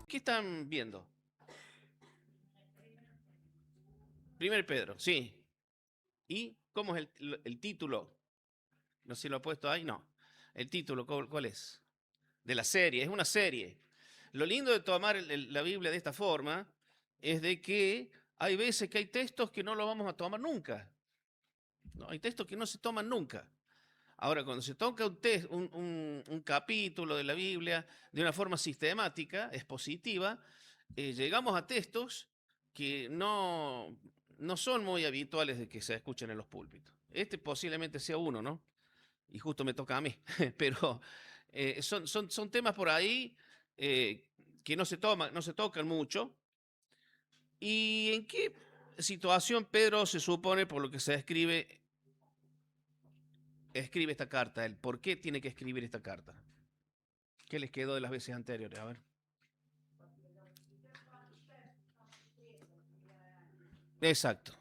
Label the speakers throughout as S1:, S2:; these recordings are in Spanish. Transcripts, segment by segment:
S1: ¿Qué están viendo? 1 Pedro, sí. ¿Y cómo es el título? No sé si lo he puesto ahí, no. El título, ¿cuál es? De la serie, es una serie. Lo lindo de tomar la Biblia de esta forma es de que hay veces que hay textos que no los vamos a tomar nunca. ¿No? Hay textos que no se toman nunca. Ahora, cuando se toca un capítulo de la Biblia de una forma sistemática, expositiva, llegamos a textos que no son muy habituales de que se escuchen en los púlpitos. Este posiblemente sea uno, ¿no? Y justo me toca a mí. Pero son temas por ahí que no se tocan mucho. ¿Y en qué situación Pedro se supone, por lo que se escribe esta carta? ¿El por qué tiene que escribir esta carta? ¿Qué les quedó de las veces anteriores? A ver. Exacto.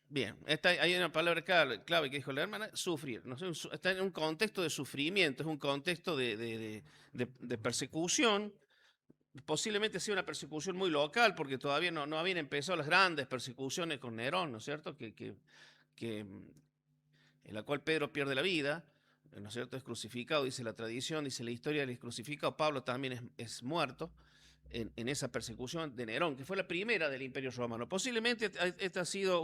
S1: Bien, hay una palabra clave que dijo la hermana, sufrir. ¿No? Está en un contexto de sufrimiento, es un contexto de persecución. Posiblemente sea una persecución muy local, porque todavía no habían empezado las grandes persecuciones con Nerón, ¿no es cierto? En la cual Pedro pierde la vida, ¿no es cierto? Es crucificado, dice la tradición, dice la historia, él es crucificado. Pablo también es muerto en esa persecución de Nerón, que fue la primera del Imperio Romano. Posiblemente esta ha sido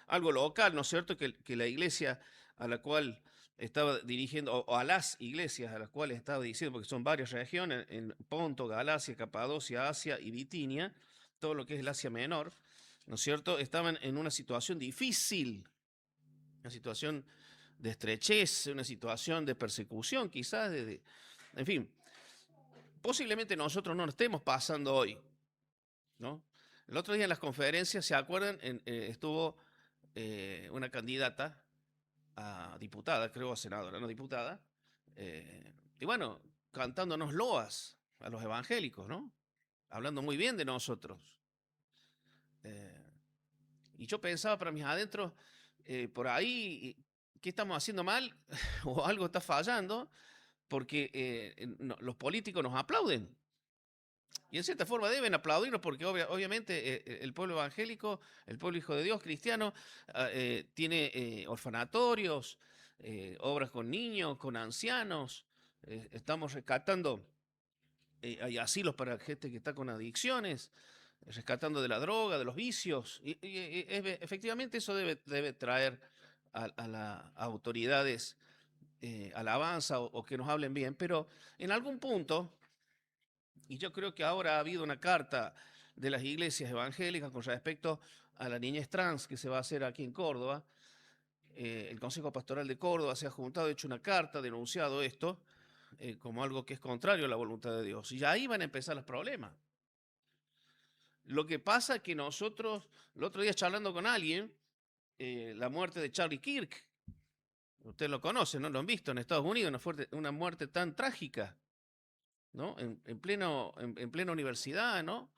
S1: algo local, ¿no es cierto? Que la iglesia a la cual estaba dirigiendo, o a las iglesias a las cuales estaba dirigiendo, porque son varias regiones, en Ponto, Galacia, Capadocia, Asia y Bitinia, todo lo que es el Asia Menor, ¿no es cierto? Estaban en una situación difícil, una situación de estrechez, una situación de persecución, quizás, en fin, posiblemente nosotros no lo estemos pasando hoy, ¿no? El otro día en las conferencias, ¿se acuerdan? Estuvo una candidata a diputada, creo a senadora, no diputada, y bueno, cantándonos loas a los evangélicos, ¿no? Hablando muy bien de nosotros. Eh, y yo pensaba para mis adentros, por ahí, ¿qué estamos haciendo mal? O algo está fallando, porque los políticos nos aplauden. Y en cierta forma deben aplaudirnos porque obviamente el pueblo evangélico, el pueblo hijo de Dios, cristiano, tiene orfanatorios, obras con niños, con ancianos, estamos rescatando, hay asilos para gente que está con adicciones, rescatando de la droga, de los vicios, y efectivamente eso debe traer a las autoridades alabanza o que nos hablen bien, pero en algún punto, y yo creo que ahora ha habido una carta de las iglesias evangélicas con respecto a la niñez trans que se va a hacer aquí en Córdoba. El Consejo Pastoral de Córdoba se ha juntado, ha hecho una carta, denunciado esto como algo que es contrario a la voluntad de Dios. Y ya ahí van a empezar los problemas. Lo que pasa es que nosotros, el otro día charlando con alguien, la muerte de Charlie Kirk, ustedes lo conocen, ¿no? Lo han visto en Estados Unidos, una muerte tan trágica, ¿no? En plena universidad, ¿no?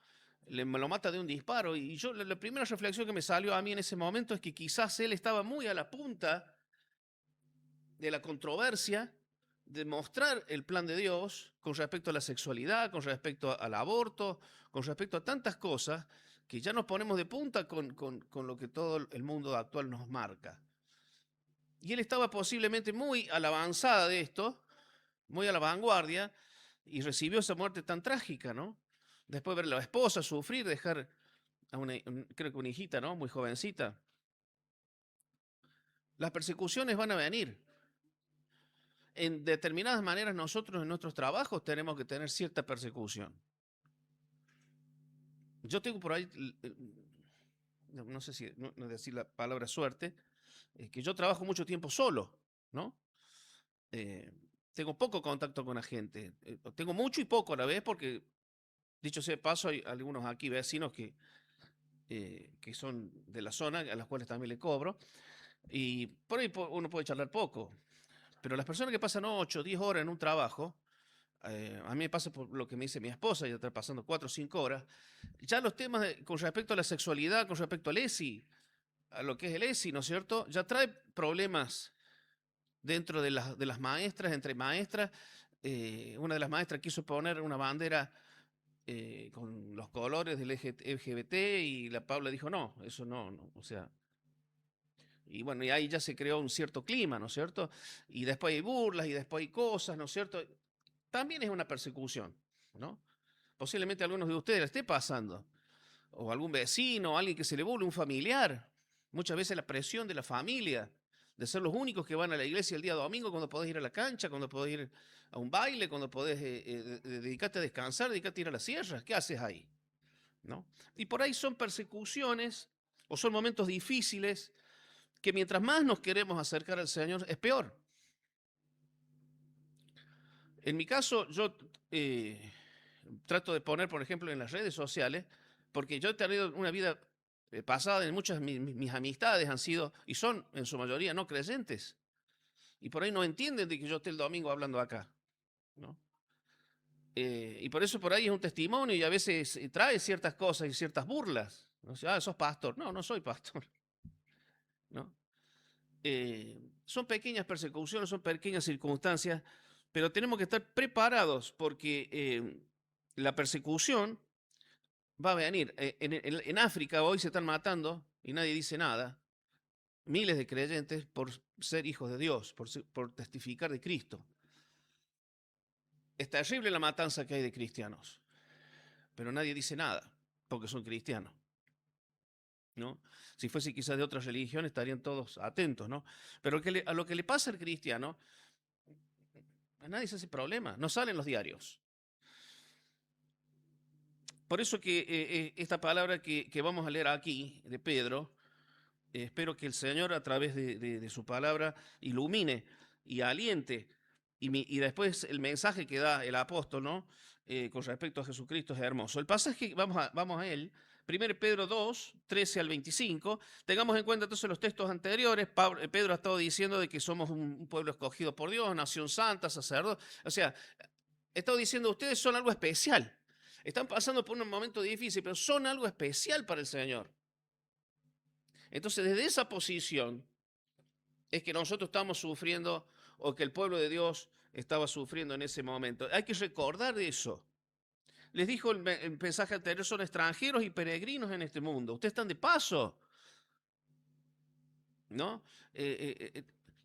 S1: Me lo mata de un disparo. Y yo, la primera reflexión que me salió a mí en ese momento es que quizás él estaba muy a la punta de la controversia de mostrar el plan de Dios con respecto a la sexualidad, con respecto al aborto, con respecto a tantas cosas que ya nos ponemos de punta con lo que todo el mundo actual nos marca. Y él estaba posiblemente muy a la avanzada de esto, muy a la vanguardia, y recibió esa muerte tan trágica, ¿no? Después de ver a la esposa sufrir, dejar a creo que una hijita, ¿no? Muy jovencita. Las persecuciones van a venir. En determinadas maneras nosotros en nuestros trabajos tenemos que tener cierta persecución. Yo tengo por ahí, no sé si no decir la palabra suerte, que yo trabajo mucho tiempo solo, ¿no? Eh, tengo poco contacto con la gente. Tengo mucho y poco a la vez porque, dicho sea de paso, hay algunos aquí vecinos que son de la zona, a las cuales también le cobro, y por ahí uno puede charlar poco. Pero las personas que pasan 8 o 10 horas en un trabajo, a mí me pasa por lo que me dice mi esposa, ya está pasando 4 o 5 horas, ya los temas con respecto a la sexualidad, con respecto al ESI, a lo que es el ESI, ¿no es cierto? Ya trae problemas dentro de las maestras, entre maestras. Una de las maestras quiso poner una bandera con los colores del LGBT y la Paula dijo, no, eso no, no, o sea, y bueno, y ahí ya se creó un cierto clima, ¿no es cierto? Y después hay burlas y después hay cosas, ¿no es cierto? También es una persecución, ¿no? Posiblemente a algunos de ustedes le esté pasando, o algún vecino, o alguien que se le burle, un familiar. Muchas veces la presión de la familia, de ser los únicos que van a la iglesia el día domingo, cuando podés ir a la cancha, cuando podés ir a un baile, cuando podés dedicarte a descansar, dedicarte a ir a las sierras. ¿Qué haces ahí? ¿No? Y por ahí son persecuciones o son momentos difíciles que mientras más nos queremos acercar al Señor es peor. En mi caso, yo trato de poner, por ejemplo, en las redes sociales, porque yo he tenido una vida pasada en muchas mis amistades han sido y son en su mayoría no creyentes. Y por ahí no entienden de que yo esté el domingo hablando acá, ¿no? Y por eso por ahí es un testimonio y a veces trae ciertas cosas y ciertas burlas. ¿No? O sea, sos pastor. No, no soy pastor. ¿No? Son pequeñas persecuciones, son pequeñas circunstancias, pero tenemos que estar preparados porque la persecución va a venir. En África hoy se están matando y nadie dice nada. Miles de creyentes por ser hijos de Dios, por testificar de Cristo. Es terrible la matanza que hay de cristianos, pero nadie dice nada porque son cristianos, ¿no? Si fuese quizás de otra religión estarían todos atentos, ¿no? Pero a lo que le pasa al cristiano, a nadie se hace problema, no salen los diarios. Por eso que esta palabra que vamos a leer aquí de Pedro, espero que el Señor a través de su palabra ilumine y aliente. Y después el mensaje que da el apóstol, ¿no? Con respecto a Jesucristo es hermoso. El pasaje, vamos a él, 1 Pedro 2, 13 al 25. Tengamos en cuenta entonces los textos anteriores. Pedro ha estado diciendo de que somos un pueblo escogido por Dios, nación santa, sacerdote. O sea, he estado diciendo, ustedes son algo especial. Están pasando por un momento difícil, pero son algo especial para el Señor. Entonces, desde esa posición es que nosotros estamos sufriendo o que el pueblo de Dios estaba sufriendo en ese momento. Hay que recordar eso. Les dijo el mensaje anterior, son extranjeros y peregrinos en este mundo. Ustedes están de paso, ¿no?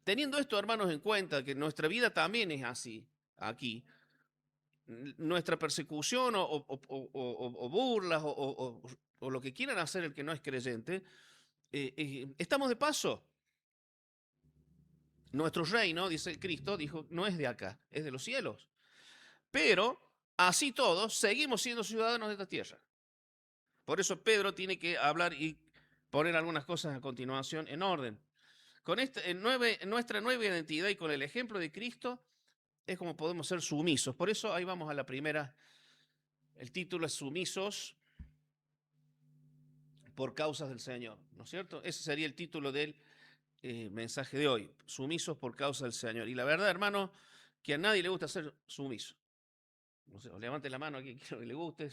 S1: Teniendo esto, hermanos, en cuenta que nuestra vida también es así, aquí. Nuestra persecución o burlas o lo que quieran hacer el que no es creyente, estamos de paso. Nuestro reino, dice Cristo, dijo, no es de acá, es de los cielos. Pero, así todos, seguimos siendo ciudadanos de esta tierra. Por eso Pedro tiene que hablar y poner algunas cosas a continuación en orden. Con nuestra nueva identidad y con el ejemplo de Cristo es como podemos ser sumisos. Por eso ahí vamos a la primera. El título es Sumisos por causas del Señor, ¿no es cierto? Ese sería el título del mensaje de hoy, sumisos por causa del Señor. Y la verdad, hermano, que a nadie le gusta ser sumiso. No sé, levante la mano a quien quiera que le guste.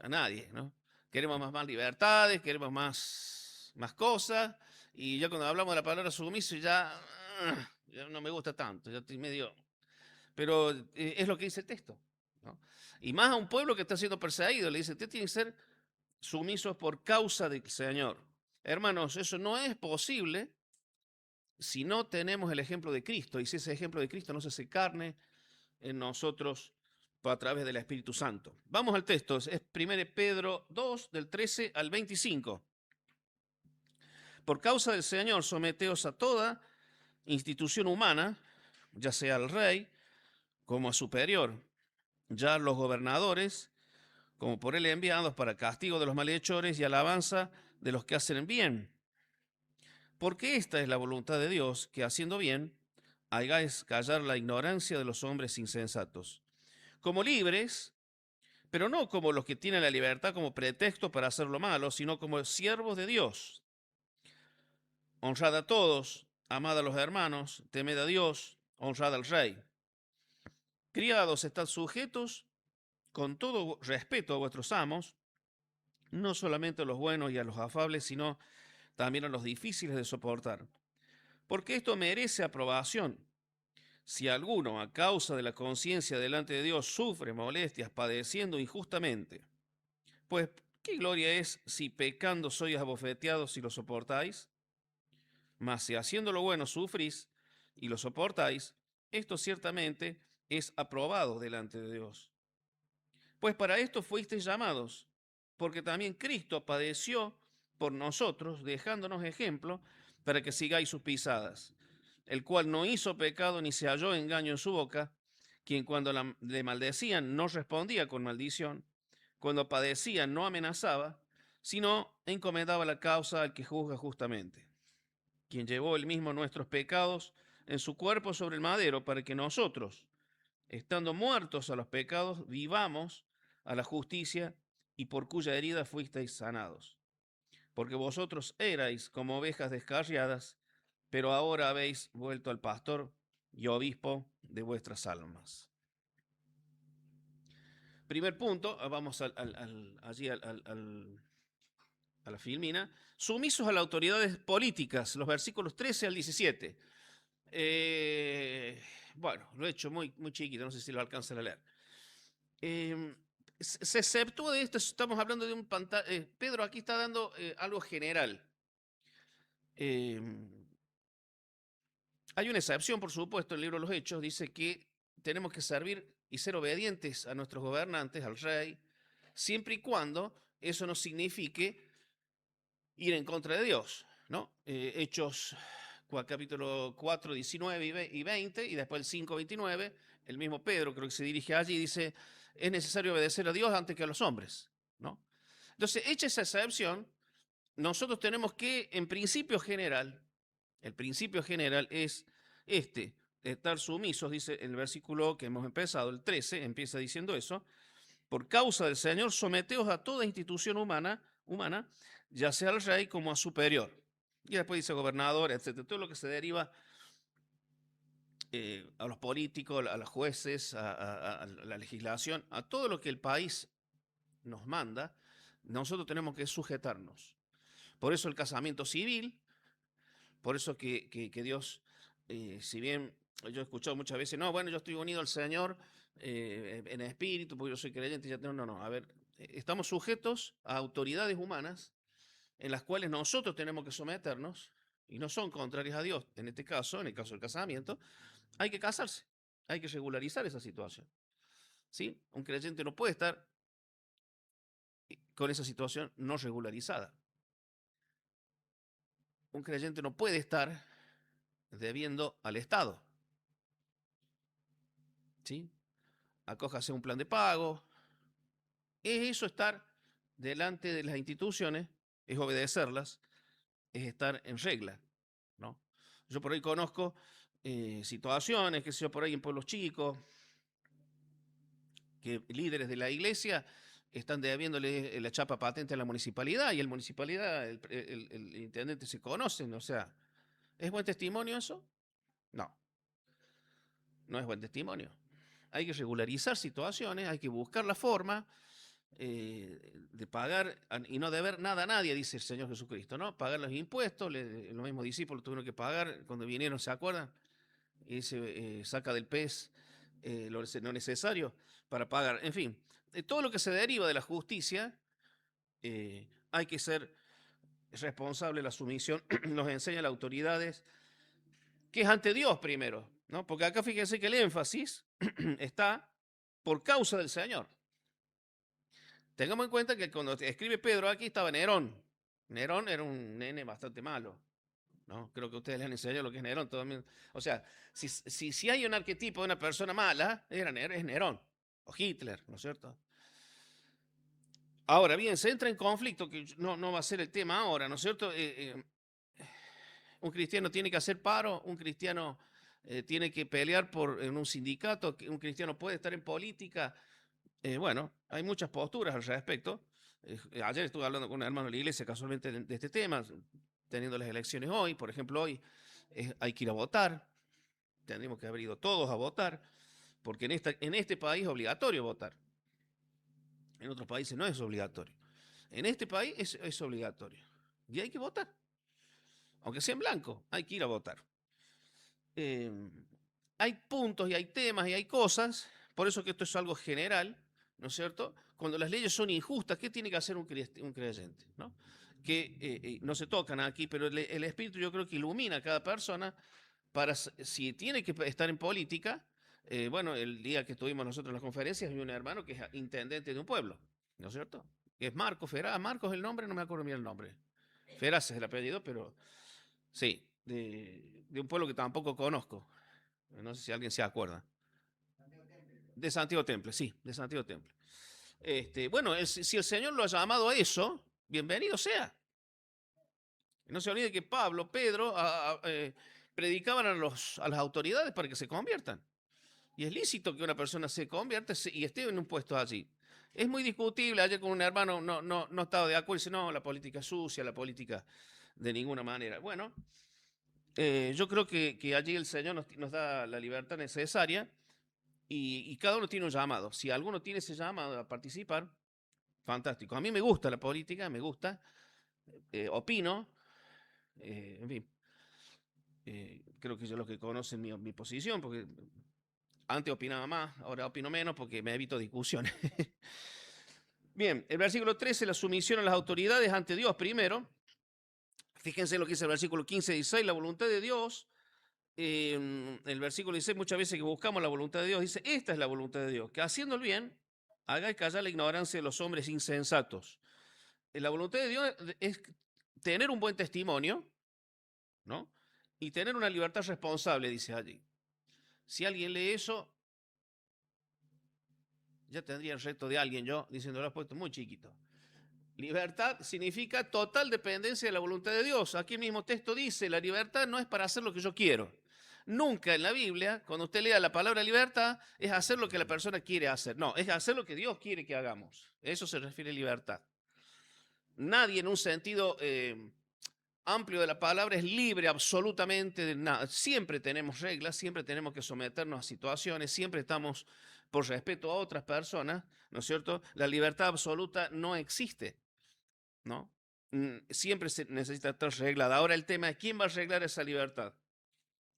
S1: A nadie, ¿no? Queremos más libertades, queremos más cosas. Y ya cuando hablamos de la palabra sumiso, ya no me gusta tanto, ya estoy medio. Pero es lo que dice el texto, ¿no? Y más a un pueblo que está siendo perseguido, le dice, usted tiene que ser sumisos por causa del Señor. Hermanos, eso no es posible si no tenemos el ejemplo de Cristo. Y si ese ejemplo de Cristo no se hace carne en nosotros a través del Espíritu Santo. Vamos al texto, es 1 Pedro 2, del 13 al 25. Por causa del Señor, someteos a toda institución humana, ya sea al rey como a superior, ya los gobernadores, como por él enviados para castigo de los malhechores y alabanza de los que hacen bien. Porque esta es la voluntad de Dios, que haciendo bien, hagáis callar la ignorancia de los hombres insensatos. Como libres, pero no como los que tienen la libertad como pretexto para hacer lo malo, sino como siervos de Dios. Honrad a todos, amad a los hermanos, temed a Dios, honrad al Rey. Criados, estad sujetos con todo respeto a vuestros amos, no solamente a los buenos y a los afables, sino también a los difíciles de soportar, porque esto merece aprobación. Si alguno, a causa de la conciencia delante de Dios, sufre molestias padeciendo injustamente, pues, ¿qué gloria es si pecando sois abofeteados y lo soportáis? Mas si haciendo lo bueno sufrís y lo soportáis, esto ciertamente es aprobado delante de Dios. Pues para esto fuisteis llamados, porque también Cristo padeció por nosotros, dejándonos ejemplo para que sigáis sus pisadas, el cual no hizo pecado ni se halló engaño en su boca, quien cuando le maldecían no respondía con maldición, cuando padecía no amenazaba, sino encomendaba la causa al que juzga justamente, quien llevó él mismo nuestros pecados en su cuerpo sobre el madero, para que nosotros, estando muertos a los pecados, vivamos a la justicia, y por cuya herida fuisteis sanados. Porque vosotros erais como ovejas descarriadas, pero ahora habéis vuelto al pastor y obispo de vuestras almas. Primer punto, vamos allí a la filmina. Sumisos a las autoridades políticas, los versículos 13 al 17. Bueno, lo he hecho muy, muy chiquito, no sé si lo alcanzan a leer. Se exceptúa de esto, estamos hablando de un pantalla. Pedro aquí está dando algo general. Hay una excepción, por supuesto, en el libro de los Hechos, dice que tenemos que servir y ser obedientes a nuestros gobernantes, al rey, siempre y cuando eso no signifique ir en contra de Dios, ¿no? Hechos capítulo 4, 19 y 20, y después el 5, 29, el mismo Pedro creo que se dirige allí y dice, es necesario obedecer a Dios antes que a los hombres, ¿no? Entonces, hecha esa excepción, nosotros tenemos que, en principio general, el principio general es estar sumisos, dice el versículo que hemos empezado, el 13, empieza diciendo eso, por causa del Señor, someteos a toda institución humana, ya sea al rey como a superior. Y después dice gobernador, etcétera, todo lo que se deriva a los políticos, a los jueces, a la legislación, a todo lo que el país nos manda, nosotros tenemos que sujetarnos. Por eso el casamiento civil, por eso que Dios, si bien yo he escuchado muchas veces, no, bueno, yo estoy unido al Señor en espíritu, porque yo soy creyente, ya tengo, no, a ver, estamos sujetos a autoridades humanas en las cuales nosotros tenemos que someternos y no son contrarias a Dios. En este caso, en el caso del casamiento, hay que casarse, hay que regularizar esa situación. ¿Sí? Un creyente no puede estar con esa situación no regularizada. Un creyente no puede estar debiendo al Estado. ¿Sí? Acójase a un plan de pago. Es eso estar delante de las instituciones, es obedecerlas, es estar en regla, ¿no? Yo por ahí conozco situaciones, que sé yo, por ahí en pueblos chicos, que líderes de la iglesia están debiéndole la chapa patente a la municipalidad y el municipalidad, el intendente se conocen, o sea, ¿es buen testimonio eso? No, no es buen testimonio. Hay que regularizar situaciones, hay que buscar la forma de pagar y no deber nada a nadie, dice el Señor Jesucristo, ¿no? Pagar los impuestos, los mismos discípulos tuvieron que pagar cuando vinieron, ¿se acuerdan? Y se saca del pez lo necesario para pagar. En fin, todo lo que se deriva de la justicia, hay que ser responsable de la sumisión, nos enseña las autoridades, que es ante Dios primero, ¿no? Porque acá fíjense que el énfasis está por causa del Señor. Tengamos en cuenta que cuando escribe Pedro aquí estaba Nerón. Nerón era un nene bastante malo, ¿no? Creo que ustedes les han enseñado lo que es Nerón. O sea, si hay un arquetipo de una persona mala, es Nerón o Hitler, ¿no es cierto? Ahora bien, se entra en conflicto, que no va a ser el tema ahora, ¿no es cierto? Un cristiano tiene que hacer paro, un cristiano tiene que pelear en un sindicato, un cristiano puede estar en política. Bueno, hay muchas posturas al respecto. Ayer estuve hablando con un hermano de la iglesia casualmente de este tema, teniendo las elecciones hoy. Por ejemplo, hoy hay que ir a votar. Tendríamos que haber ido todos a votar, porque en este país es obligatorio votar. En otros países no es obligatorio. En este país es obligatorio. Y hay que votar. aunque sea en blanco, hay que ir a votar. Hay puntos y hay temas y hay cosas, por eso que esto es algo general, ¿no es cierto? Cuando las leyes son injustas, ¿qué tiene que hacer un creyente? ¿No? Que no se tocan aquí, pero el Espíritu yo creo que ilumina a cada persona para, si tiene que estar en política, bueno, el día que estuvimos nosotros en las conferencias, hay un hermano que es intendente de un pueblo, ¿no es cierto? Que es Marcos Feraz. Marcos es el nombre, no me acuerdo bien el nombre. Feraz es el apellido, pero sí, de un pueblo que tampoco conozco. No sé si alguien se acuerda. De Santiago Temple, sí, de Santiago Temple. Bueno, si el Señor lo ha llamado a eso, bienvenido sea. No se olvide que Pablo, Pedro, predicaban a las autoridades para que se conviertan. Y es lícito que una persona se convierta y esté en un puesto allí. Es muy discutible. Ayer con un hermano no estaba de acuerdo. Dice, no, la política es sucia, la política de ninguna manera. Bueno, yo creo que allí el Señor nos da la libertad necesaria y cada uno tiene un llamado. Si alguno tiene ese llamado a participar, fantástico. A mí me gusta la política, me gusta, opino, en fin. Creo que yo los que conocen mi posición, porque antes opinaba más, ahora opino menos porque me evito discusiones. Bien, el versículo 13, la sumisión a las autoridades ante Dios primero. Fíjense lo que dice el versículo 15 y 16, la voluntad de Dios. El versículo 16, muchas veces que buscamos la voluntad de Dios, dice, esta es la voluntad de Dios, que haciendo el bien, haga callar la ignorancia de los hombres insensatos. La voluntad de Dios es tener un buen testimonio, ¿no? Y tener una libertad responsable, dice allí. Si alguien lee eso, ya tendría el reto de alguien yo, diciendo, lo has puesto muy chiquito. Libertad significa total dependencia de la voluntad de Dios. Aquí el mismo texto dice, la libertad no es para hacer lo que yo quiero. Nunca en la Biblia, cuando usted lea la palabra libertad, es hacer lo que la persona quiere hacer. No, es hacer lo que Dios quiere que hagamos. Eso se refiere a libertad. Nadie en un sentido amplio de la palabra es libre absolutamente de nada. Siempre tenemos reglas, siempre tenemos que someternos a situaciones, siempre estamos por respeto a otras personas, ¿no es cierto? La libertad absoluta no existe, ¿no? Siempre se necesita estar reglada. Ahora el tema es quién va a arreglar esa libertad,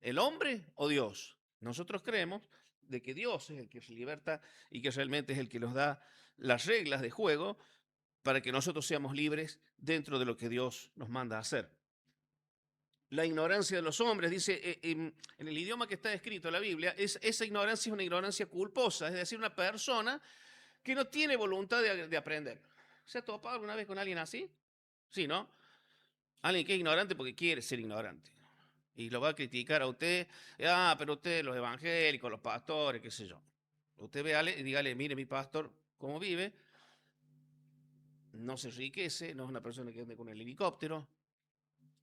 S1: ¿el hombre o Dios? Nosotros creemos de que Dios es el que se liberta y que realmente es el que nos da las reglas de juego para que nosotros seamos libres dentro de lo que Dios nos manda a hacer. La ignorancia de los hombres, dice en el idioma que está escrito en la Biblia, esa ignorancia es una ignorancia culposa, es decir, una persona que no tiene voluntad de aprender. ¿Se ha topado alguna vez con alguien así? Sí, ¿no? Alguien que es ignorante porque quiere ser ignorante. Y lo va a criticar a usted, pero usted, los evangélicos, los pastores, qué sé yo. Usted véale y dígale, mire mi pastor, cómo vive, no se enriquece, no es una persona que ande con el helicóptero,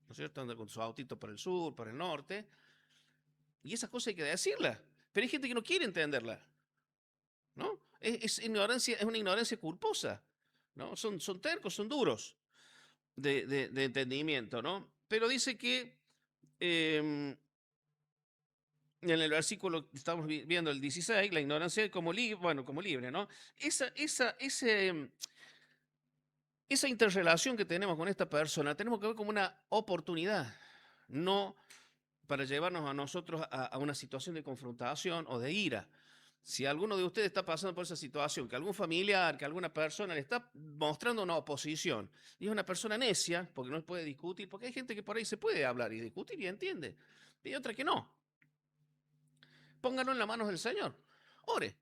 S1: ¿no es cierto? Anda con su autito para el sur, para el norte. Y esas cosas hay que decirlas. Pero hay gente que no quiere entenderlas, ¿no? Es una ignorancia culposa, ¿no? Son tercos, son duros de entendimiento, ¿no? Pero dice que en el versículo, estamos viendo el 16, la ignorancia como libre, ¿no? Esa interrelación que tenemos con esta persona, tenemos que ver como una oportunidad, no para llevarnos a nosotros a una situación de confrontación o de ira. Si alguno de ustedes está pasando por esa situación, que algún familiar, que alguna persona le está mostrando una oposición, y es una persona necia, porque no puede discutir, porque hay gente que por ahí se puede hablar y discutir y entiende, y hay otra que no. Pónganlo en las manos del Señor, ore,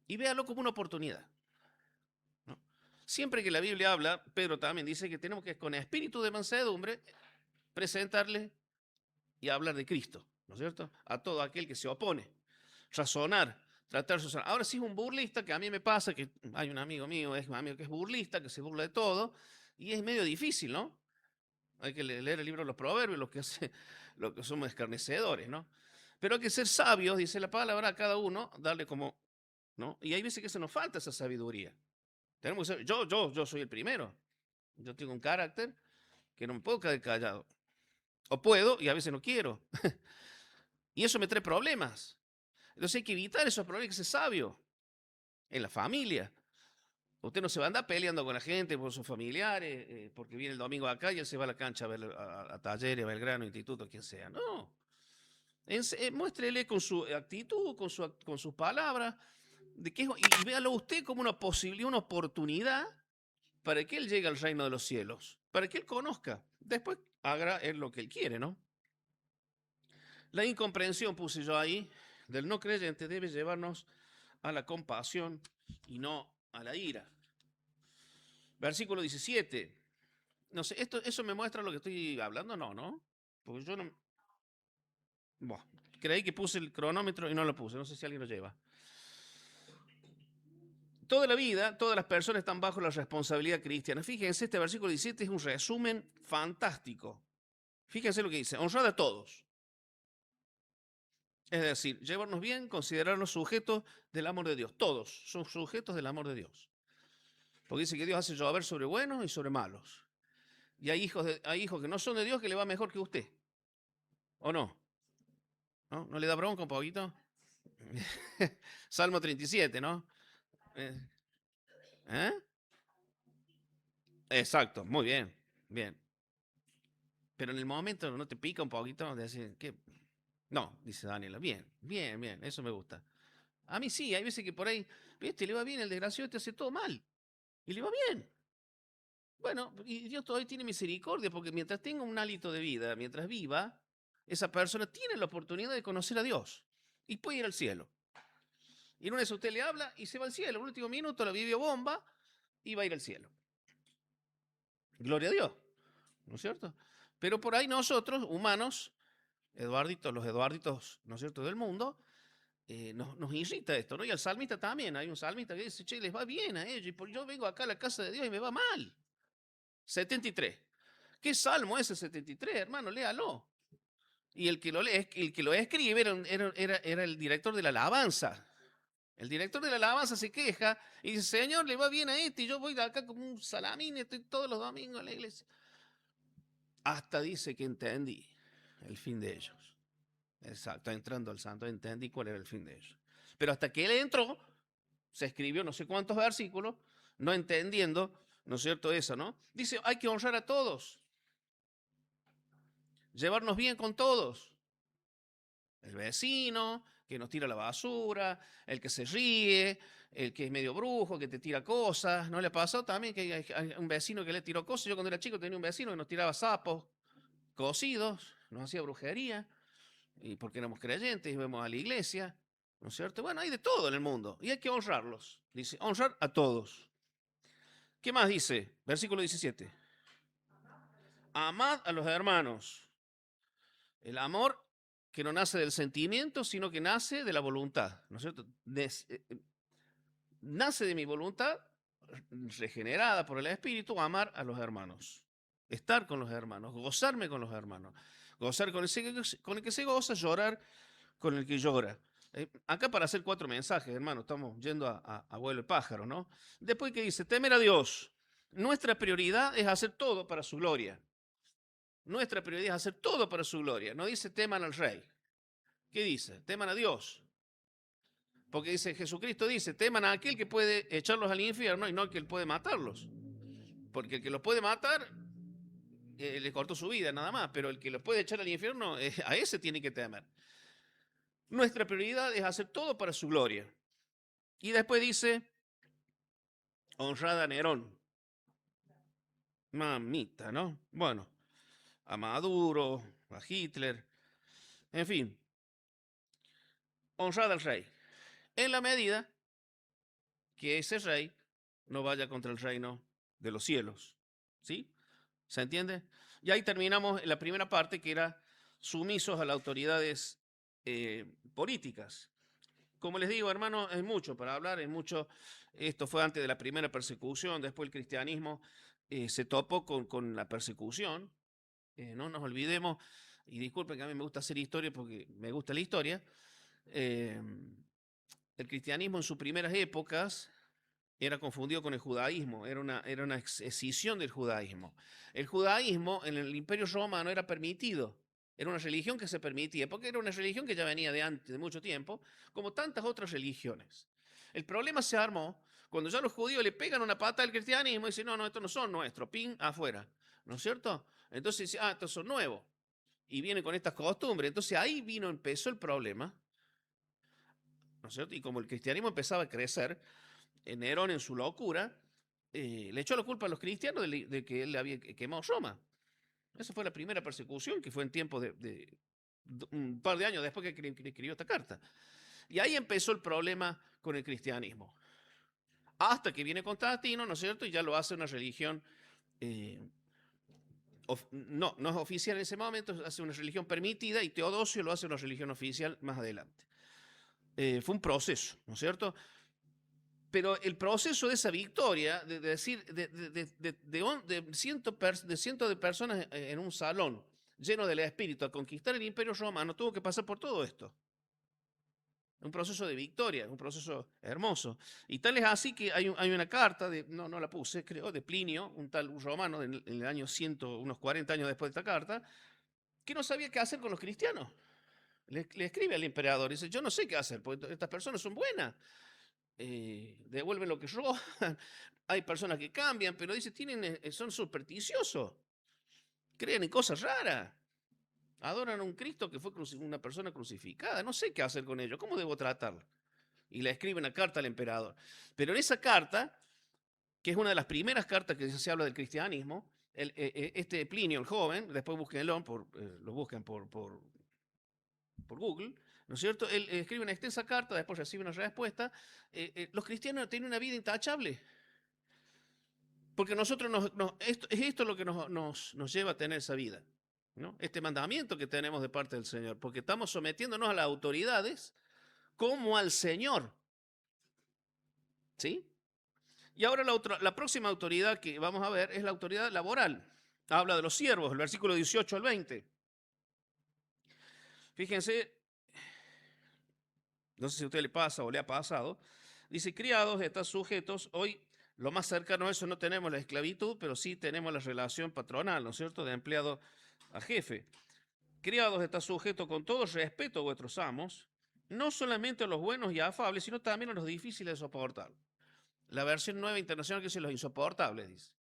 S1: y véalo como una oportunidad, ¿no? Siempre que la Biblia habla, Pedro también dice que tenemos que con espíritu de mansedumbre presentarle y hablar de Cristo, ¿no es cierto? A todo aquel que se opone, razonar, tratar de razonar. Ahora sí es un burlista, que a mí me pasa, que hay un amigo mío, es un amigo que es burlista, que se burla de todo, y es medio difícil, ¿no? Hay que leer el libro de los proverbios, lo que somos escarnecedores, ¿no? Pero hay que ser sabios, dice la palabra, a cada uno, darle como, ¿no? Y hay veces que se nos falta esa sabiduría. Tenemos que ser, yo soy el primero. Yo tengo un carácter que no me puedo quedar callado. O puedo y a veces no quiero. Y eso me trae problemas. Entonces hay que evitar esos problemas, hay que ser sabio en la familia. Usted no se va a andar peleando con la gente por sus familiares, porque viene el domingo acá y él se va a la cancha a ver a Talleres, a Belgrano, Instituto, quien sea. No. Muéstrele con su actitud, con sus palabras, y véalo usted como una posibilidad, una oportunidad para que él llegue al reino de los cielos, para que él conozca. Después haga él lo que él quiere, ¿no? La incomprensión, puse yo ahí, del no creyente debe llevarnos a la compasión y no a la ira. Versículo 17. No sé, ¿eso me muestra lo que estoy hablando? No, ¿no? Porque yo no... Bueno, creí que puse el cronómetro y no lo puse. No sé si alguien lo lleva. Toda la vida, todas las personas están bajo la responsabilidad cristiana. Fíjense, este versículo 17 es un resumen fantástico. Fíjense lo que dice, honrad a todos. Es decir, llevarnos bien, considerarnos sujetos del amor de Dios. Todos son sujetos del amor de Dios. Porque dice que Dios hace llover sobre buenos y sobre malos. Y hay hijos que no son de Dios que le va mejor que usted. ¿O no? ¿No? ¿No le da bronca un poquito? Salmo 37, ¿no? ¿Eh? Exacto, muy bien, bien. Pero en el momento no te pica un poquito de decir, ¿qué? No, dice Daniela, bien, bien, bien, eso me gusta. A mí sí, hay veces que por ahí, viste, le va bien, el desgraciado te hace todo mal. Y le va bien. Bueno, y Dios todavía tiene misericordia, porque mientras tenga un hálito de vida, mientras viva, esa persona tiene la oportunidad de conocer a Dios y puede ir al cielo. Y en una vez usted le habla y se va al cielo. En el último minuto la vivió bomba y va a ir al cielo. Gloria a Dios, ¿no es cierto? Pero por ahí nosotros, humanos, los Eduarditos, ¿no es cierto?, del mundo, nos irrita esto, ¿no? Y al salmista también, hay un salmista que dice, che, les va bien a ellos, y yo vengo acá a la casa de Dios y me va mal. 73. ¿Qué salmo es el 73, hermano? Léalo. Y el que lo escribe era el director de la alabanza. El director de la alabanza se queja y dice, Señor, le va bien a este, y yo voy de acá como un salamín, estoy todos los domingos en la iglesia. Hasta dice que entendí el fin de ellos. Exacto, entrando al santo, entendí cuál era el fin de ellos. Pero hasta que él entró, se escribió no sé cuántos versículos, no entendiendo, ¿no es cierto? Eso, ¿no? Dice, hay que honrar a todos, llevarnos bien con todos. El vecino, que nos tira la basura, el que se ríe, el que es medio brujo, que te tira cosas. ¿No le pasó también que hay un vecino que le tiró cosas? Yo cuando era chico tenía un vecino que nos tiraba sapos cocidos, nos hacía brujería, y porque éramos creyentes, íbamos a la iglesia, ¿no es cierto? Bueno, hay de todo en el mundo y hay que honrarlos. Dice, honrar a todos. ¿Qué más dice? Versículo 17. Amad a los hermanos. El amor que no nace del sentimiento, sino que nace de la voluntad, ¿no es cierto? Nace de mi voluntad regenerada por el Espíritu, amar a los hermanos, estar con los hermanos, gozarme con los hermanos, gozar con el que se goza, llorar con el que llora. Acá para hacer 4 mensajes, hermano, estamos yendo a vuelo de pájaro, ¿no? Después que dice, temer a Dios. Nuestra prioridad es hacer todo para su gloria. Nuestra prioridad es hacer todo para su gloria. No dice teman al rey. ¿Qué dice? Teman a Dios. Porque dice, Jesucristo dice, teman a aquel que puede echarlos al infierno y no al que puede matarlos. Porque el que los puede matar, le cortó su vida nada más, pero el que los puede echar al infierno, a ese tiene que temer. Nuestra prioridad es hacer todo para su gloria. Y después dice, honrad a Nerón. Mamita, ¿no? Bueno, a Maduro, a Hitler, en fin, honrad al rey. En la medida que ese rey no vaya contra el reino de los cielos. ¿Sí? ¿Se entiende? Y ahí terminamos la primera parte, que era sumisos a las autoridades políticas. Como les digo, hermano, es mucho para hablar, es mucho. Esto fue antes de la primera persecución, después el cristianismo se topó con la persecución. No nos olvidemos, y disculpen que a mí me gusta hacer historia porque me gusta la historia. El cristianismo en sus primeras épocas era confundido con el judaísmo, era una escisión del judaísmo. El judaísmo en el Imperio Romano era permitido, era una religión que se permitía, porque era una religión que ya venía de antes, de mucho tiempo, como tantas otras religiones. El problema se armó Cuando ya los judíos le pegan una pata al cristianismo, dicen, no, estos no son nuestros, pin, afuera, ¿no es cierto? Entonces dice, estos son nuevos, y vienen con estas costumbres. Entonces ahí empezó el problema, ¿no es cierto? Y como el cristianismo empezaba a crecer, Nerón en su locura, le echó la culpa a los cristianos de que él había quemado Roma. Esa fue la primera persecución, que fue en tiempo de un par de años después que escribió esta carta. Y ahí empezó el problema con el cristianismo. Hasta que viene Constantino, ¿no es cierto? Y ya lo hace una religión, no es oficial en ese momento, hace una religión permitida, y Teodosio lo hace una religión oficial más adelante. Fue un proceso, ¿no es cierto? Pero el proceso de esa victoria, de decir, de cientos de personas en un salón lleno del espíritu a conquistar el imperio romano, tuvo que pasar por todo esto. Un proceso de victoria, un proceso hermoso. Y tal es así que hay una carta, no la puse, creo, de Plinio, un romano, en el año 100, unos 40 años después de esta carta, que no sabía qué hacer con los cristianos. Le escribe al emperador, dice, yo no sé qué hacer, porque estas personas son buenas. Devuelven lo que roban, hay personas que cambian, pero dice, son supersticiosos, creen en cosas raras, adoran a un Cristo que fue una persona crucificada, no sé qué hacer con ellos, ¿cómo debo tratarlo? Y le escribe una carta al emperador. Pero en esa carta, que es una de las primeras cartas que se habla del cristianismo, este Plinio, el joven, después búsquenlo, lo buscan por Google, ¿no es cierto? Él escribe una extensa carta, después recibe una respuesta. Los cristianos tienen una vida intachable, porque nosotros esto es lo que nos lleva a tener esa vida, ¿no? Este mandamiento que tenemos de parte del Señor, porque estamos sometiéndonos a las autoridades como al Señor, ¿sí? Y ahora la próxima autoridad que vamos a ver es la autoridad laboral. Habla de los siervos, el versículo 18 al 20. Fíjense, no sé si a usted le pasa o le ha pasado, dice, criados, están sujetos. Hoy lo más cercano a eso no tenemos la esclavitud, pero sí tenemos la relación patronal, ¿no es cierto?, de empleado a jefe. Criados, está sujeto con todo respeto a vuestros amos, no solamente a los buenos y afables, sino también a los difíciles de soportar. La versión nueva internacional que dice los insoportables, dice.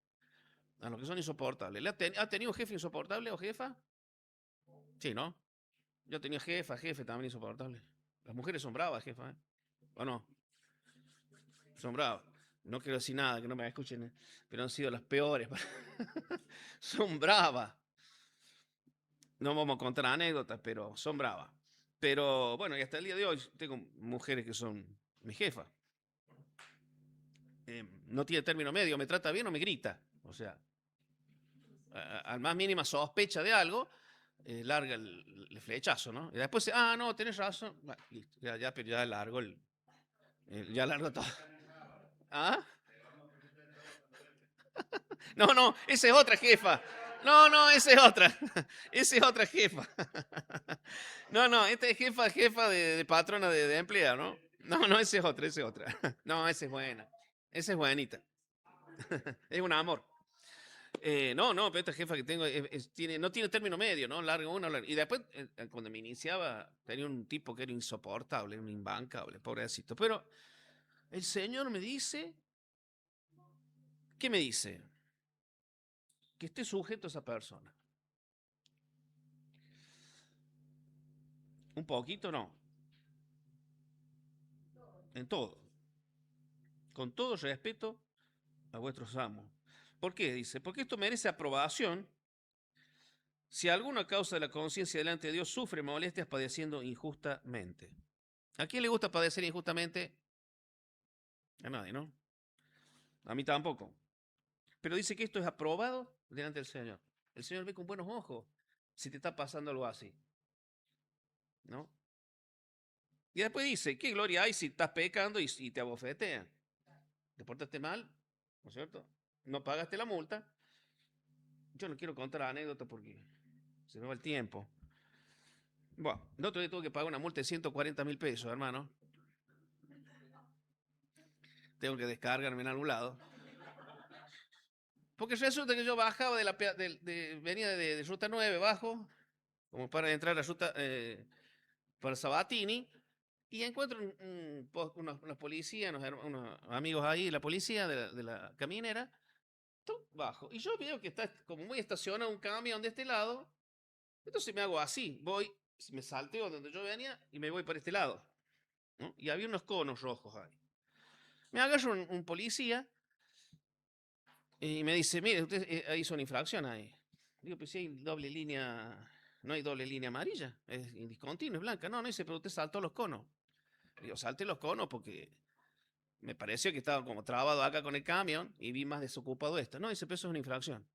S1: A los que son insoportables. ¿Ha tenido jefe insoportable o jefa? Sí, ¿no? Yo tenía jefe también insoportable. Las mujeres son bravas, jefa, ¿eh? ¿O no? Son bravas. No quiero decir nada, que no me escuchen, pero han sido las peores. Son bravas. No vamos a contar anécdotas, pero son bravas. Pero bueno, y hasta el día de hoy tengo mujeres que son mi jefa. No tiene término medio, me trata bien o me grita. O sea, al más mínima sospecha de algo, larga el flechazo, ¿no? Y después, no, tenés razón. Bueno, listo, pero ya largo ya largo todo. ¿Ah? No, esa es otra jefa. No, esa es otra. Esa es otra jefa. No, esta es jefa de patrona de empleado, ¿no? No, esa es otra. No, esa es buena. Esa es buenita. Es un amor. No, pero esta jefa que tengo no tiene término medio, ¿no? Largo uno, largo. Y después, cuando me iniciaba, tenía un tipo que era insoportable, un imbancable, pobrecito. Pero el Señor me dice, ¿qué me dice? Que esté sujeto a esa persona. Un poquito, no. En todo. Con todo respeto a vuestros amos. ¿Por qué? Dice, porque esto merece aprobación si alguno a causa de la conciencia delante de Dios sufre molestias padeciendo injustamente. ¿A quién le gusta padecer injustamente? A nadie, ¿no? A mí tampoco. Pero dice que esto es aprobado delante del Señor. El Señor ve con buenos ojos si te está pasando algo así, ¿no? Y después dice, ¿qué gloria hay si estás pecando y te abofetean? Te portaste mal, ¿no es cierto? No pagaste la multa. Yo no quiero contar la anécdota porque se me va el tiempo. Bueno, el otro día tuve que pagar una multa de 140.000 pesos, hermano. Tengo que descargarme en algún lado. Porque resulta que yo bajaba venía de ruta 9 bajo, como para entrar a ruta para Sabatini, Y encuentro unos policías, unos amigos ahí, la policía de la caminera, bajo. Y yo veo que está como muy estacionado un camión de este lado. Entonces me hago así, voy, me salteo donde yo venía y me voy para este lado, ¿no? Y había unos conos rojos ahí. Me agarra un policía y me dice, mire, usted hizo una infracción ahí. Digo, pues si hay doble línea, no hay doble línea amarilla, es indiscontinua, es blanca. No, no dice, pero usted saltó los conos. Digo, salté los conos porque me pareció que estaba como trabado acá con el camión y vi más desocupado esto. No, dice, pero eso es una infracción.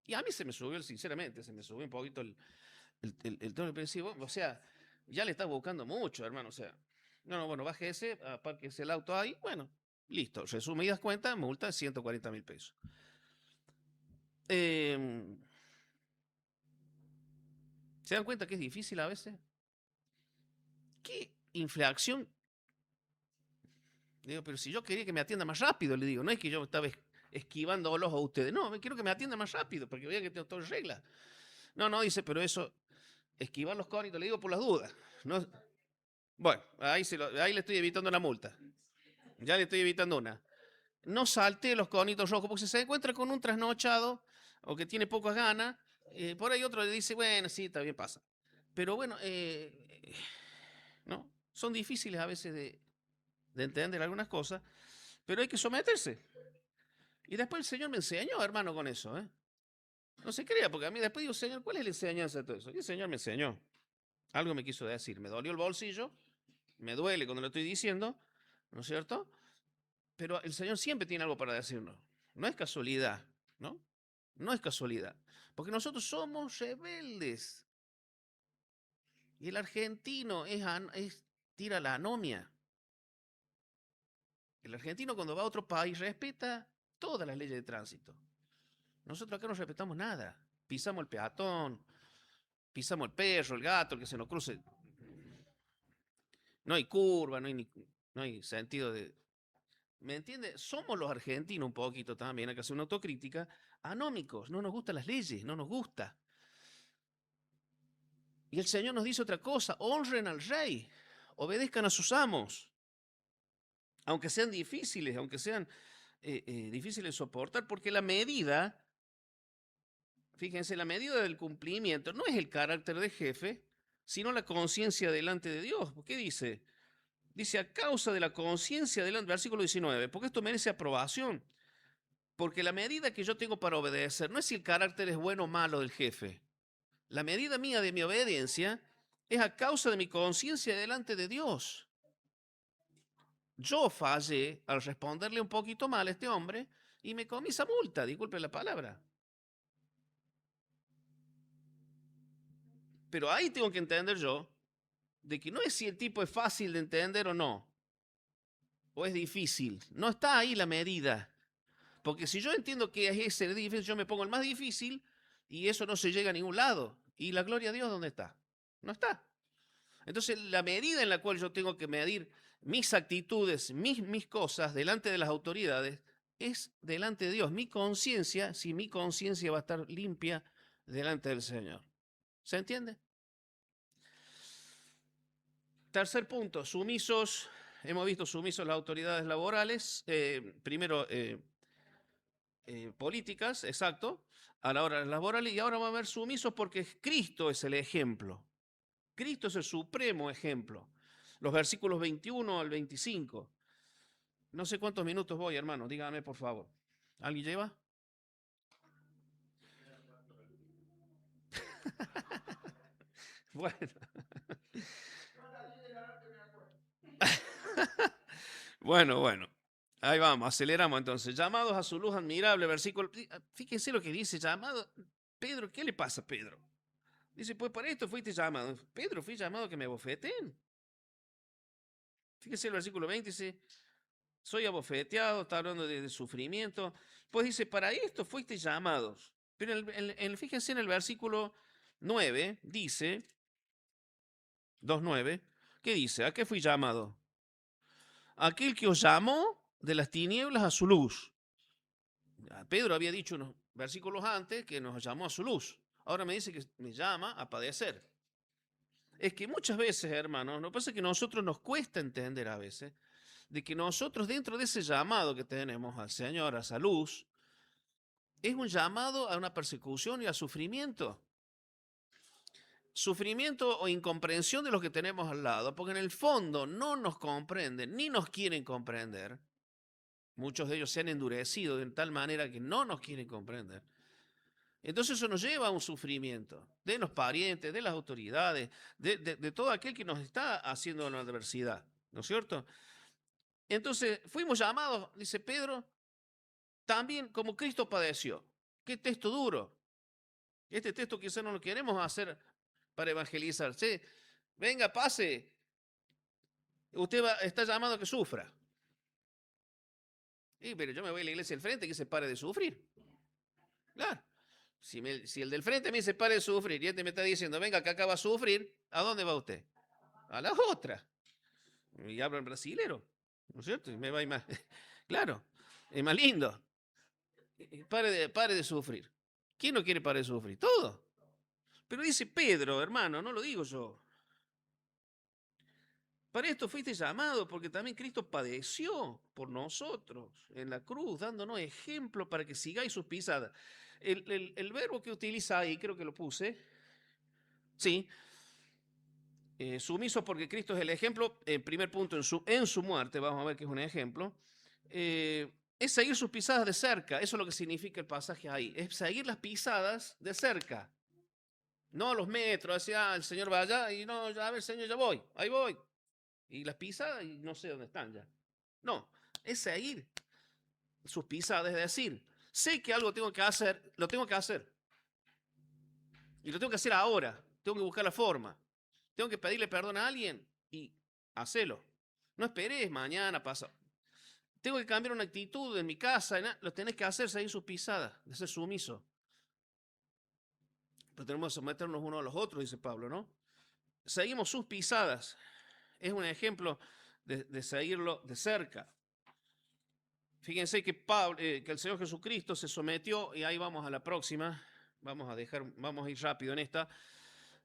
S1: Y a mí se me subió, sinceramente, se me subió un poquito el tono depresivo. O sea, ya le estás buscando mucho, hermano. O sea, no, bueno, bájese, apárquese el auto ahí. Bueno, listo. Resumidas cuentas, multa de 140.000 pesos. ¿Se dan cuenta que es difícil a veces? ¿Qué infracción? Digo, pero si yo quería que me atienda más rápido, le digo, no es que yo estaba esquivándolos a ustedes, no, me quiero que me atienda más rápido, porque vean que tengo todo en regla. No, no, dice, pero eso, esquivar los cónicos, le digo por las dudas. No, bueno, ahí le estoy evitando la multa. Ya le estoy evitando una. No salte los conitos rojos, porque si se encuentra con un trasnochado o que tiene pocas ganas, por ahí otro le dice, bueno, sí, también pasa. Pero bueno, ¿no? Son difíciles a veces de entender algunas cosas, pero hay que someterse. Y después el Señor me enseñó, hermano, con eso. No se crea, porque a mí después digo, Señor, ¿cuál es la enseñanza de todo eso? Y el Señor me enseñó. Algo me quiso decir. Me dolió el bolsillo, me duele cuando lo estoy diciendo, ¿no es cierto? Pero el Señor siempre tiene algo para decirnos. No es casualidad, ¿no? No es casualidad. Porque nosotros somos rebeldes. Y el argentino tira la anomia. El argentino cuando va a otro país respeta todas las leyes de tránsito. Nosotros acá no respetamos nada. Pisamos el peatón, pisamos el perro, el gato, el que se nos cruce. No hay curva, no hay sentido de... ¿Me entiende? Somos los argentinos un poquito también, hay que hacer una autocrítica, anómicos, no nos gustan las leyes, no nos gusta. Y el Señor nos dice otra cosa, honren al rey, obedezcan a sus amos, aunque sean difíciles, difíciles de soportar, porque la medida, fíjense, la medida del cumplimiento no es el carácter de jefe, sino la conciencia delante de Dios. ¿Qué dice? Dice, a causa de la conciencia delante, versículo 19, porque esto merece aprobación. Porque la medida que yo tengo para obedecer no es si el carácter es bueno o malo del jefe. La medida mía de mi obediencia es a causa de mi conciencia delante de Dios. Yo fallé al responderle un poquito mal a este hombre y me comí esa multa, disculpe la palabra. Pero ahí tengo que entender yo de que no es si el tipo es fácil de entender o no, o es difícil. No está ahí la medida. Porque si yo entiendo que es ese difícil, yo me pongo el más difícil y eso no se llega a ningún lado. ¿Y la gloria a Dios dónde está? No está. Entonces, la medida en la cual yo tengo que medir mis actitudes, mis cosas delante de las autoridades, es delante de Dios. Mi conciencia, si mi conciencia va a estar limpia delante del Señor. ¿Se entiende? Tercer punto, sumisos. Hemos visto sumisos las autoridades laborales. Primero, políticas, exacto, a la hora de las laborales. Y ahora vamos a ver sumisos porque Cristo es el ejemplo. Cristo es el supremo ejemplo. Los versículos 21 al 25. No sé cuántos minutos voy, hermano. Dígame, por favor. ¿Alguien lleva? Bueno. Bueno. Ahí vamos, aceleramos entonces. Llamados a su luz admirable, versículo. Fíjense lo que dice, llamado. Pedro, ¿qué le pasa a Pedro? Dice, pues para esto fuiste llamado. Pedro, fui llamado que me abofeten. Fíjense el versículo 20, dice, soy abofeteado, está hablando de sufrimiento. Pues dice, para esto fuiste llamados. Pero fíjense en el versículo 9, dice, 2:9, ¿qué dice? ¿A qué fui llamado? Aquel que os llamó de las tinieblas a su luz. Pedro había dicho unos versículos antes que nos llamó a su luz. Ahora me dice que me llama a padecer. es que muchas veces, hermanos, lo que pasa es que a nosotros nos cuesta entender a veces de que nosotros dentro de ese llamado que tenemos al Señor, a esa luz, es un llamado a una persecución y a sufrimiento. Sufrimiento o incomprensión de lo que tenemos al lado, porque en el fondo no nos comprenden ni nos quieren comprender. Muchos de ellos se han endurecido de tal manera que no nos quieren comprender. Entonces eso nos lleva a un sufrimiento de los parientes, de las autoridades, de todo aquel que nos está haciendo la adversidad, ¿no es cierto? Entonces fuimos llamados, dice Pedro, también como Cristo padeció. Qué texto duro. Este texto quizás no lo queremos hacer para evangelizar. ¿Sí? Venga, pase. Usted está llamado a que sufra. Pero yo me voy a la iglesia del frente que se pare de sufrir. Claro. Si el del frente me dice pare de sufrir y este me está diciendo, venga, que acaba de sufrir, ¿a dónde va usted? A la otra. Y hablo en brasilero, ¿no es cierto? Y me va a ir más. Claro, es más lindo. Pare de sufrir. ¿Quién no quiere parar de sufrir? Todo. Pero dice Pedro, hermano, no lo digo yo. Para esto fuiste llamado, porque también Cristo padeció por nosotros en la cruz, dándonos ejemplo para que sigáis sus pisadas. El verbo que utiliza ahí, creo que lo puse, sí, sumiso porque Cristo es el ejemplo, primer punto, en su muerte, vamos a ver que es un ejemplo, es seguir sus pisadas de cerca, eso es lo que significa el pasaje ahí, es seguir las pisadas de cerca, no a los metros, decía, el Señor va allá y no, ya, a ver, Señor, ya voy, ahí voy. Y las pisadas y no sé dónde están ya. No, es seguir sus pisadas, es decir, sé que algo tengo que hacer, lo tengo que hacer. Y lo tengo que hacer ahora, tengo que buscar la forma. Tengo que pedirle perdón a alguien y hacelo. No esperes mañana, pasa. Tengo que cambiar una actitud en mi casa, lo tenés que hacer, seguir sus pisadas, de ser sumiso. Pero tenemos que someternos unos a los otros, dice Pablo, ¿no? Seguimos sus pisadas. Es un ejemplo de seguirlo de cerca. Fíjense que, que el Señor Jesucristo se sometió, y ahí vamos a la próxima, vamos a ir rápido en esta,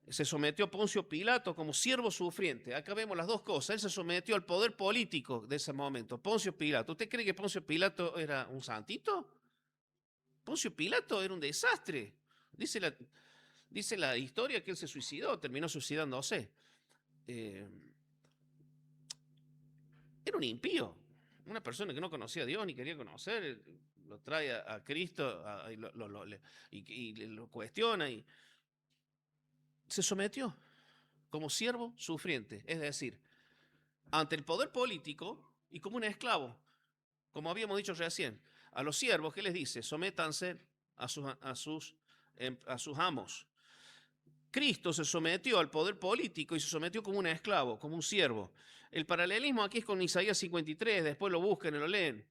S1: se sometió a Poncio Pilato como siervo sufriente. Acá vemos las dos cosas, él se sometió al poder político de ese momento, Poncio Pilato. ¿Usted cree que Poncio Pilato era un santito? Poncio Pilato era un desastre. Dice la historia que él se suicidó, terminó suicidándose. Era un impío, una persona que no conocía a Dios ni quería conocer, lo trae a Cristo y lo cuestiona y se sometió como siervo sufriente, es decir, ante el poder político y como un esclavo, como habíamos dicho recién. A los siervos, ¿qué les dice? Sométanse a sus amos. Cristo se sometió al poder político y se sometió como un esclavo, como un siervo. El paralelismo aquí es con Isaías 53, después lo buscan y lo leen.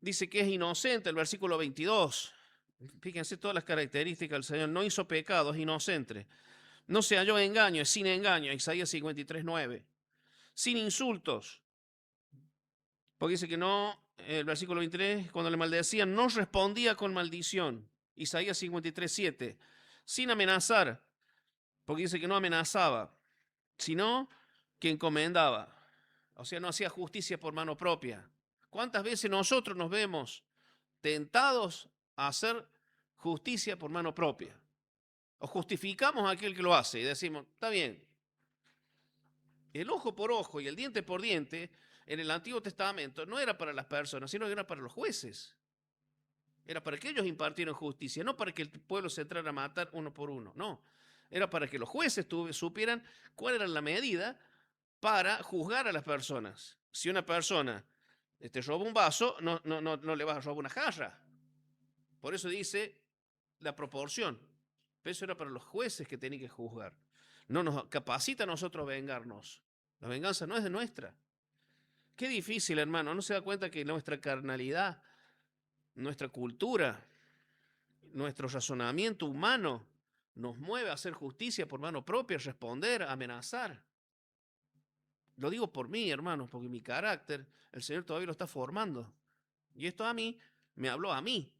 S1: Dice que es inocente el versículo 22. Fíjense todas las características del Señor. No hizo pecado, es inocente. No se halló engaño, es sin engaño. Isaías 53, 9. Sin insultos. Porque dice que no, el versículo 23, cuando le maldecían, no respondía con maldición. Isaías 53, 7. Sin amenazar, porque dice que no amenazaba, sino que encomendaba. O sea, no hacía justicia por mano propia. ¿Cuántas veces nosotros nos vemos tentados a hacer justicia por mano propia? O justificamos a aquel que lo hace y decimos, está bien, el ojo por ojo y el diente por diente en el Antiguo Testamento no era para las personas, sino que era para los jueces. Era para que ellos impartieran justicia, no para que el pueblo se entrara a matar uno por uno, no. Era para que los jueces supieran cuál era la medida para juzgar a las personas. Si una persona te roba un vaso, no le vas a robar una jarra. Por eso dice la proporción. Pero eso era para los jueces que tenían que juzgar. No nos capacita a nosotros vengarnos. La venganza no es de nuestra. Qué difícil, hermano. ¿No se da cuenta que nuestra carnalidad, nuestra cultura, nuestro razonamiento humano nos mueve a hacer justicia por mano propia, responder, amenazar? Lo digo por mí, hermanos, porque mi carácter, el Señor todavía lo está formando. Y esto a mí, me habló a mí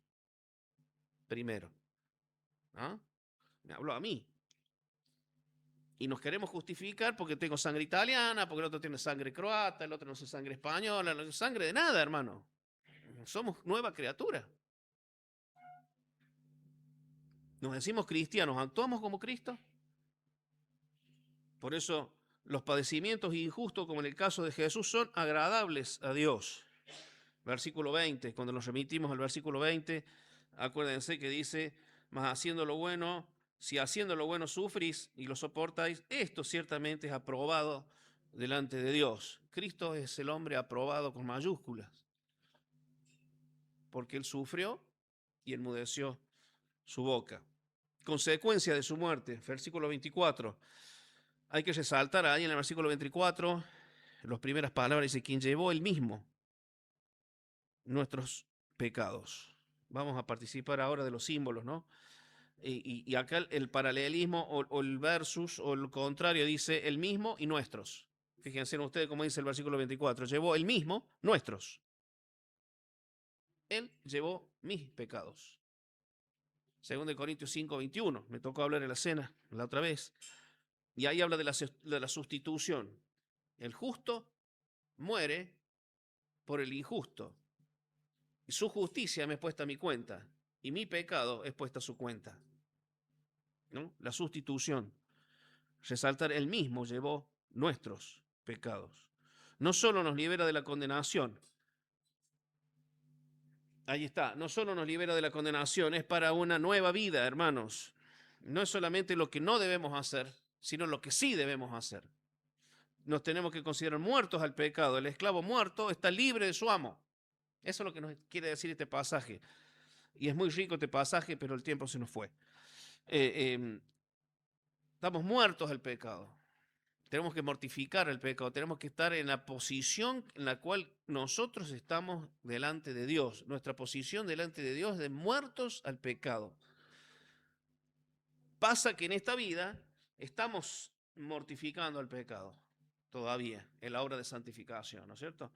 S1: primero. ¿Ah? Me habló a mí. Y nos queremos justificar porque tengo sangre italiana, porque el otro tiene sangre croata, el otro no sé sangre española, no sangre de nada, hermano. Somos nueva criatura. Nos decimos cristianos, ¿actuamos como Cristo? Por eso los padecimientos injustos, como en el caso de Jesús, son agradables a Dios. Versículo 20, cuando nos remitimos al versículo 20, acuérdense que dice, mas haciendo lo bueno, si haciendo lo bueno sufrís y lo soportáis, esto ciertamente es aprobado delante de Dios. Cristo es el hombre aprobado con mayúsculas, porque él sufrió y enmudeció su boca. Consecuencia de su muerte, versículo 24. Hay que resaltar ahí en el versículo 24, las primeras palabras dice, quien llevó él mismo nuestros pecados. Vamos a participar ahora de los símbolos, ¿no? Y acá el paralelismo o el versus o el contrario dice el mismo y nuestros. Fíjense en ustedes cómo dice el versículo 24. Llevó el mismo nuestros. Él llevó mis pecados. Segundo de Corintios 5, 21. Me tocó hablar en la cena la otra vez. Y ahí habla de la sustitución. El justo muere por el injusto. Y su justicia me es puesta a mi cuenta. Y mi pecado es puesta a su cuenta. ¿No? La sustitución. Resaltar, él mismo llevó nuestros pecados. No solo nos libera de la condenación. Ahí está. No solo nos libera de la condenación, es para una nueva vida, hermanos. No es solamente lo que no debemos hacer, sino lo que sí debemos hacer. Nos tenemos que considerar muertos al pecado. El esclavo muerto está libre de su amo. Eso es lo que nos quiere decir este pasaje. Y es muy rico este pasaje, pero el tiempo se nos fue. Estamos muertos al pecado. Tenemos que mortificar el pecado. Tenemos que estar en la posición en la cual nosotros estamos delante de Dios. Nuestra posición delante de Dios es de muertos al pecado. Pasa que en esta vida estamos mortificando al pecado todavía en la obra de santificación, ¿no es cierto?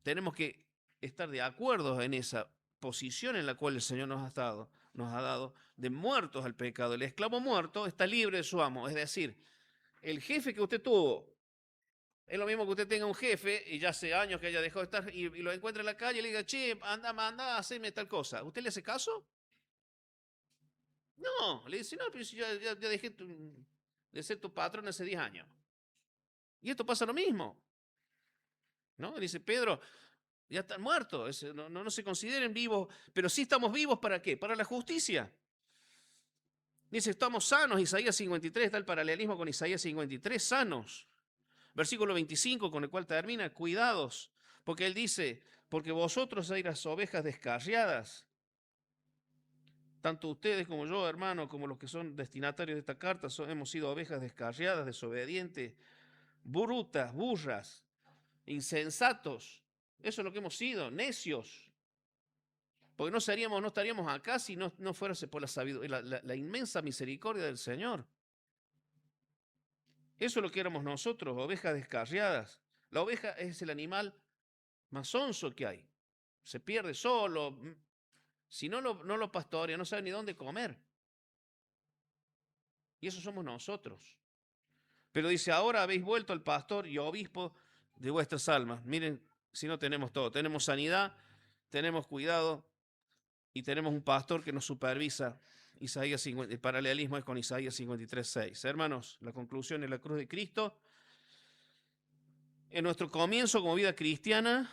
S1: Tenemos que estar de acuerdo en esa posición en la cual el Señor nos ha dado de muertos al pecado. El esclavo muerto está libre de su amo, es decir, el jefe que usted tuvo, es lo mismo que usted tenga un jefe y ya hace años que haya dejado de estar y lo encuentra en la calle y le diga, che, anda, haceme tal cosa. ¿Usted le hace caso? No, le dice, no, pero si ya dejé de ser tu patrón hace 10 años. Y esto pasa lo mismo, ¿no? Le dice, Pedro, ya están muertos, no se consideren vivos, pero sí estamos vivos ¿para qué? Para la justicia. Dice, estamos sanos, Isaías 53, está el paralelismo con Isaías 53, sanos. Versículo 25, con el cual termina, cuidados, porque él dice, porque vosotros sois las ovejas descarriadas, tanto ustedes como yo, hermano, como los que son destinatarios de esta carta, hemos sido ovejas descarriadas, desobedientes, brutas, burras, insensatos. Eso es lo que hemos sido, necios. Porque no estaríamos acá si no fuese por la inmensa misericordia del Señor. Eso es lo que éramos nosotros, ovejas descarriadas. La oveja es el animal más sonso que hay. Se pierde solo. Si no lo pastorea, no sabe ni dónde comer. Y eso somos nosotros. Pero dice, ahora habéis vuelto al pastor y obispo de vuestras almas. Miren, si no tenemos todo. Tenemos sanidad, tenemos cuidado y tenemos un pastor que nos supervisa. Isaías 50, el paralelismo es con Isaías 53:6. Hermanos, la conclusión es la cruz de Cristo. En nuestro comienzo como vida cristiana,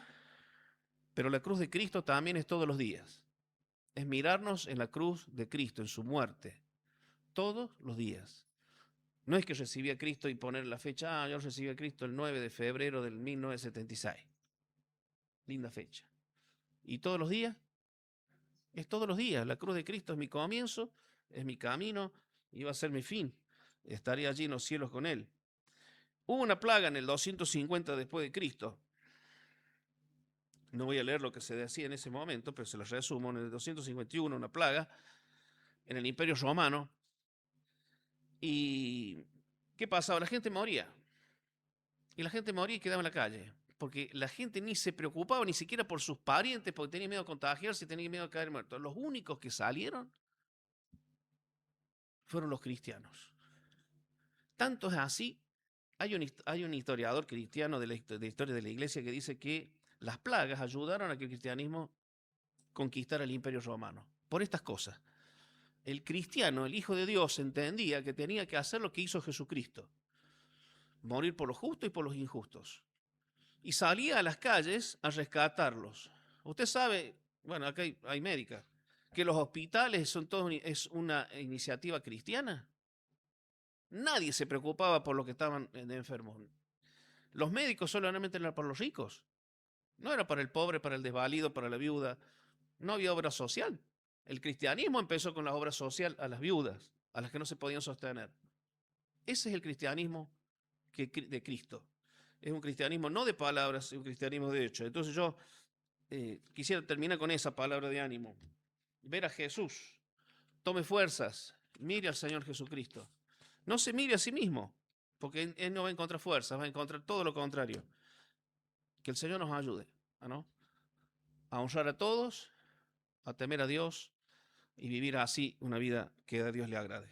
S1: pero la cruz de Cristo también es todos los días. Es mirarnos en la cruz de Cristo, en su muerte, todos los días. No es que recibí a Cristo y poner la fecha, yo recibí a Cristo el 9 de febrero del 1976. Linda fecha. ¿Y todos los días? Es todos los días. La cruz de Cristo es mi comienzo, es mi camino y va a ser mi fin. Estaré allí en los cielos con Él. Hubo una plaga en el 250 después de Cristo. No voy a leer lo que se decía en ese momento, pero se lo resumo. En el 251, una plaga en el Imperio Romano. ¿Y qué pasaba? La gente moría. Y la gente moría y quedaba en la calle. Porque la gente ni se preocupaba ni siquiera por sus parientes, porque tenía miedo de contagiarse, tenía miedo de caer muertos. Los únicos que salieron fueron los cristianos. Tanto es así, hay un historiador cristiano de de historia de la iglesia que dice que las plagas ayudaron a que el cristianismo conquistara el imperio romano. Por estas cosas. El cristiano, el Hijo de Dios, entendía que tenía que hacer lo que hizo Jesucristo. Morir por los justos y por los injustos. Y salía a las calles a rescatarlos. Usted sabe, bueno, acá hay médicas, que los hospitales es una iniciativa cristiana. Nadie se preocupaba por los que estaban enfermos. Los médicos solamente eran para los ricos. No era para el pobre, para el desvalido, para la viuda. No había obra social. El cristianismo empezó con la obra social a las viudas, a las que no se podían sostener. Ese es el cristianismo de Cristo. Es un cristianismo no de palabras, es un cristianismo de hecho. Entonces yo quisiera terminar con esa palabra de ánimo. Ver a Jesús. Tome fuerzas. Mire al Señor Jesucristo. No se mire a sí mismo, porque Él no va a encontrar fuerzas, va a encontrar todo lo contrario. Que el Señor nos ayude, ¿no? A honrar a todos, a temer a Dios y vivir así una vida que a Dios le agrade.